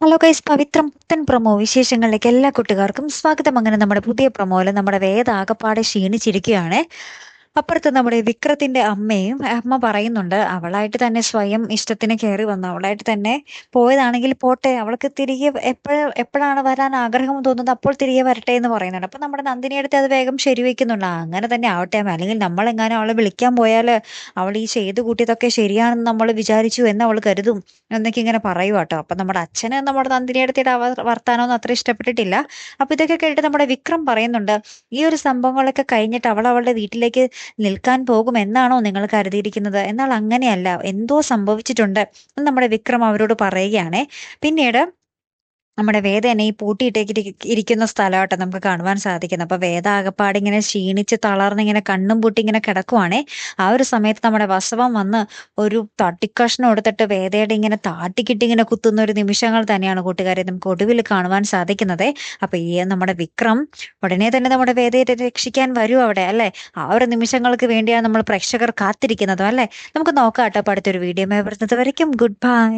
Hello guys, പവിത്രം പുത്തൻ promo വിശേഷങ്ങളിലേക്ക് എല്ലാ കൂട്ടുകാർക്കും സ്വാഗതം. അങ്ങനെ നമ്മുടെ പുതിയ പ്രൊമോയില് നമ്മുടെ വേദ ആകപ്പാടെ ക്ഷീണിച്ചിരിക്കുകയാണ്. അപ്പുറത്ത് നമ്മുടെ വിക്രത്തിന്റെ അമ്മ പറയുന്നുണ്ട്, അവളായിട്ട് തന്നെ സ്വയം ഇഷ്ടത്തിന് കയറി വന്നു, അവളായിട്ട് തന്നെ പോയതാണെങ്കിൽ പോട്ടെ, അവൾക്ക് തിരികെ എപ്പോഴാണ് വരാൻ ആഗ്രഹം തോന്നുന്നത് അപ്പോൾ തിരികെ വരട്ടെ എന്ന് പറയുന്നുണ്ട്. അപ്പൊ നമ്മുടെ നന്ദിനിയെടുത്ത് അത് വേഗം ശരിവെക്കുന്നുണ്ട്. അങ്ങനെ തന്നെ ആവട്ടെ അമ്മ, അല്ലെങ്കിൽ നമ്മളെങ്ങാനും അവളെ വിളിക്കാൻ പോയാൽ അവൾ ഈ ചെയ്തു കൂട്ടിയതൊക്കെ ശരിയാണെന്ന് നമ്മൾ വിചാരിച്ചു എന്ന് അവൾ കരുതും എന്നൊക്കെ ഇങ്ങനെ പറയുക കേട്ടോ. അപ്പൊ നമ്മുടെ അച്ഛന് നമ്മുടെ നന്ദിനിയെടുത്തിട്ട് വർത്താനമൊന്നും അത്ര ഇഷ്ടപ്പെട്ടിട്ടില്ല. അപ്പൊ ഇതൊക്കെ കേട്ടിട്ട് നമ്മുടെ വിക്രം പറയുന്നുണ്ട്, ഈ ഒരു സംഭവങ്ങളൊക്കെ കഴിഞ്ഞിട്ട് അവൾ അവളുടെ വീട്ടിലേക്ക് നിൽക്കാൻ പോകും എന്നാണോ നിങ്ങൾ കരുതിയിരിക്കുന്നത്? എന്നാൽ അങ്ങനെയല്ല, എന്തോ സംഭവിച്ചിട്ടുണ്ട് എന്ന് നമ്മുടെ വിക്രം അവരോട് പറയുകയാണേ. പിന്നീട് നമ്മുടെ വേദ തന്നെ ഈ ഇരിക്കുന്ന സ്ഥലമായിട്ട് നമുക്ക് കാണുവാൻ സാധിക്കുന്നത്. അപ്പൊ വേദ ആകപ്പാട് ഇങ്ങനെ ക്ഷീണിച്ച് തളർന്ന് ഇങ്ങനെ കണ്ണും പൂട്ടി ഇങ്ങനെ കിടക്കുവാണേ. ആ ഒരു സമയത്ത് നമ്മുടെ വസവം വന്ന് ഒരു തട്ടിക്കഷ്ണം എടുത്തിട്ട് വേദയുടെ ഇങ്ങനെ താട്ടിക്കിട്ടി ഇങ്ങനെ കുത്തുന്ന ഒരു നിമിഷങ്ങൾ തന്നെയാണ് കൂട്ടുകാരെ നമുക്ക് ഒടുവിൽ കാണുവാൻ സാധിക്കുന്നത്. അപ്പൊ ഈ നമ്മുടെ വിക്രം ഉടനെ തന്നെ നമ്മുടെ വേദയെ രക്ഷിക്കാൻ വരും അവിടെ, അല്ലെ? ആ ഒരു നിമിഷങ്ങൾക്ക് വേണ്ടിയാണ് നമ്മൾ പ്രേക്ഷകർ കാത്തിരിക്കുന്നത്, അല്ലെ? നമുക്ക് നോക്കാം കേട്ടോ അടുത്തൊരു വീഡിയോ വരുന്നത് വരയ്ക്കും. Good bye.